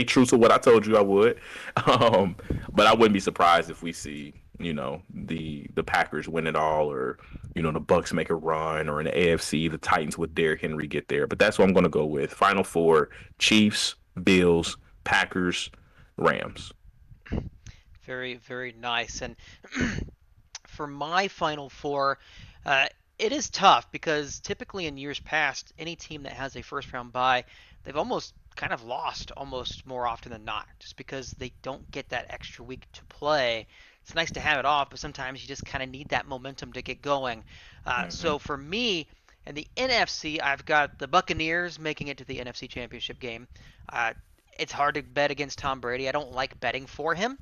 true to what I told you I would. Um, but I wouldn't be surprised if we see, the Packers win it all, or the Bucks make a run, or in the AFC the Titans with Derrick Henry get there. But that's what I'm going to go with. Final four: Chiefs, Bills, Packers, Rams. Very, very nice. And for my Final Four, uh, it is tough because typically in years past, any team that has a first round bye, they've almost kind of lost almost more often than not, just because they don't get that extra week to play. It's nice to have it off, but sometimes you just kind of need that momentum to get going. Mm-hmm. So for me, in the NFC, I've got the Buccaneers making it to the NFC Championship game. Uh, it's hard to bet against Tom Brady. I don't like betting for him,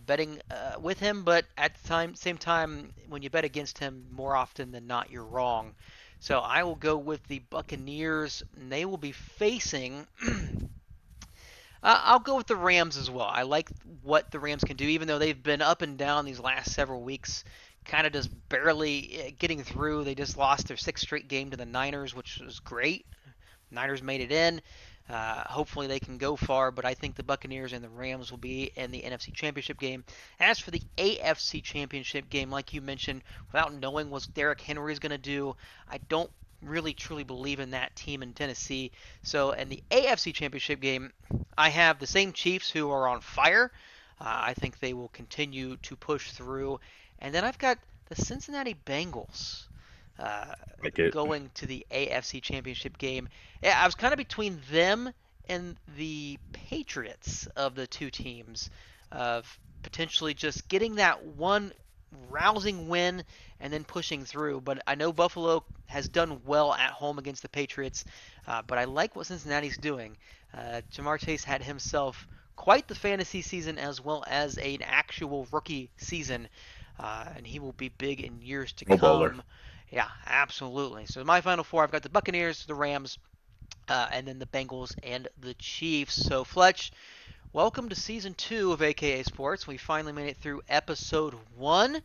betting with him, but at the same time, when you bet against him, more often than not, you're wrong. So I will go with the Buccaneers, and they will be facing. I'll go with the Rams as well. I like what the Rams can do, even though they've been up and down these last several weeks, kind of just barely getting through. They just lost their sixth straight game to the Niners, which was great. Niners made it in. Hopefully they can go far, but I think the Buccaneers and the Rams will be in the NFC Championship game. As for the AFC Championship game, like you mentioned, without knowing what Derrick Henry is going to do, I don't really truly believe in that team in Tennessee. So in the AFC Championship game, I have the same Chiefs who are on fire. I think they will continue to push through. And then I've got the Cincinnati Bengals uh, Like it. going to the AFC Championship game. Yeah, I was kind of between them and the Patriots of the two teams, of potentially just getting that one rousing win and then pushing through. But I know Buffalo has done well at home against the Patriots, but I like what Cincinnati's doing. Jamar Chase had himself quite the fantasy season as well as an actual rookie season, and he will be big in years to Pro Bowler. come. Yeah, absolutely. So my final four, I've got the Buccaneers, the Rams, and then the Bengals and the Chiefs. So Fletch, welcome to season 2 of AKA Sports. We finally made it through episode 1.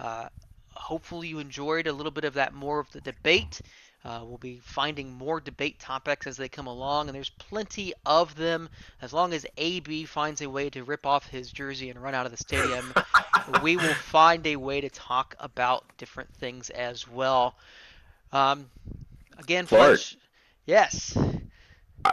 Uh, Hopefully you enjoyed a little bit of that, more of the debate. We'll be finding more debate topics as they come along, and there's plenty of them. As long as AB finds a way to rip off his jersey and run out of the stadium, we will find a way to talk about different things as well. Um, Again, Clark, Fletch, yes.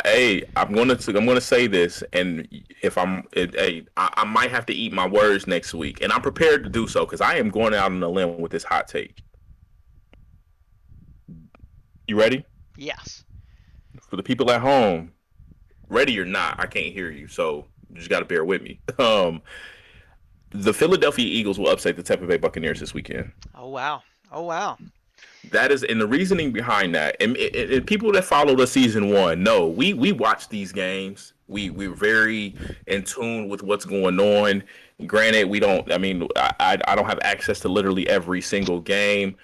Hey, I'm gonna say this, and if hey, I might have to eat my words next week, and I'm prepared to do so because I am going out on a limb with this hot take. You ready? Yes. For the people at home, ready or not, I can't hear you, so you just got to bear with me. The Philadelphia Eagles will upset the Tampa Bay Buccaneers this weekend. Oh wow. Oh wow. That is, and the reasoning behind that, and people that followed us season one know we watch these games. We're very in tune with what's going on. Granted, we don't. I mean, I don't have access to literally every single game.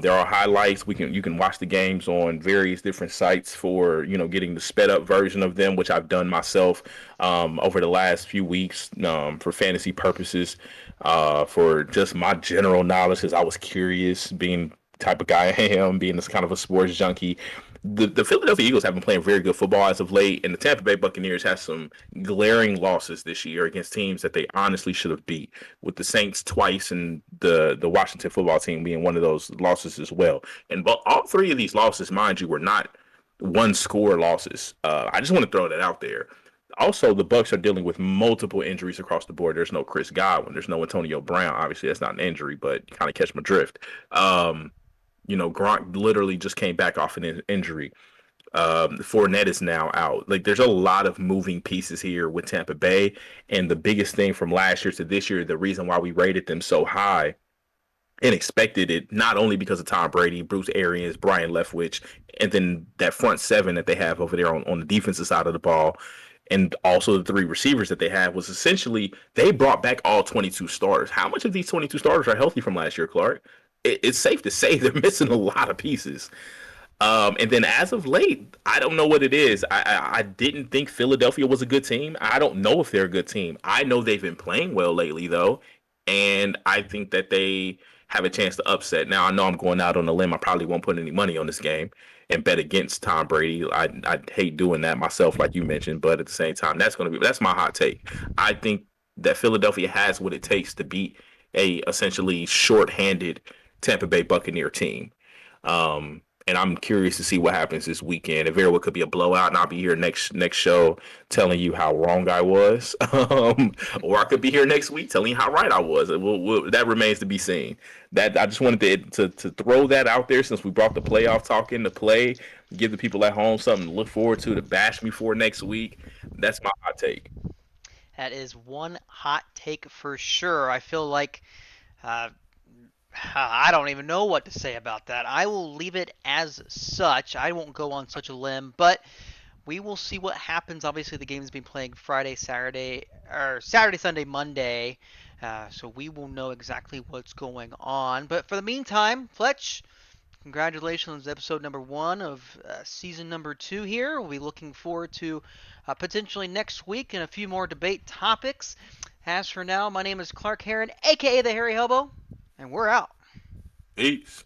There are highlights. You can watch the games on various different sites for getting the sped up version of them, which I've done myself over the last few weeks for fantasy purposes, for just my general knowledge, because I was curious, being type of guy I am, being this kind of a sports junkie. The Philadelphia Eagles have been playing very good football as of late, and the Tampa Bay Buccaneers have some glaring losses this year against teams that they honestly should have beat, with the Saints twice and the Washington football team being one of those losses as well. And but all three of these losses, mind you, were not one score losses. I just want to throw that out there. Also, the Bucks are dealing with multiple injuries across the board. There's no Chris Godwin. There's no Antonio Brown. Obviously, that's not an injury, but you kind of catch my drift. Gronk literally just came back off an injury. Fournette is now out. Like, there's a lot of moving pieces here with Tampa Bay, and the biggest thing from last year to this year, the reason why we rated them so high and expected it, not only because of Tom Brady, Bruce Arians, Brian Leftwich, and then that front seven that they have over there on the defensive side of the ball, and also the three receivers that they have, was essentially they brought back all 22 starters. How much of these 22 starters are healthy from last year, Clark? It's safe to say they're missing a lot of pieces. And then as of late, I don't know what it is. I didn't think Philadelphia was a good team. I don't know if they're a good team. I know they've been playing well lately, though, and I think that they have a chance to upset. Now I know I'm going out on a limb. I probably won't put any money on this game and bet against Tom Brady. I hate doing that myself, like you mentioned, but at the same time, that's my hot take. I think that Philadelphia has what it takes to beat a essentially short-handed Tampa Bay Buccaneer team. And I'm curious to see what happens this weekend. It very well could be a blowout, and I'll be here next show telling you how wrong I was, or I could be here next week telling you how right I was. That remains to be seen. That I just wanted to throw that out there since we brought the playoff talk into play, give the people at home something to look forward to bash me for next week. That's my hot take. That is one hot take for sure. I feel like uh, I don't even know what to say about that. I will leave it as such. I won't go on such a limb, but we will see what happens. Obviously, the game's been playing Friday, Saturday, or Saturday, Sunday, Monday. So we will know exactly what's going on. But for the meantime, Fletch, congratulations, episode number one of season number two here. We'll be looking forward to potentially next week and a few more debate topics. As for now, my name is Clark Heron, aka the Harry Hobo, and we're out. Peace.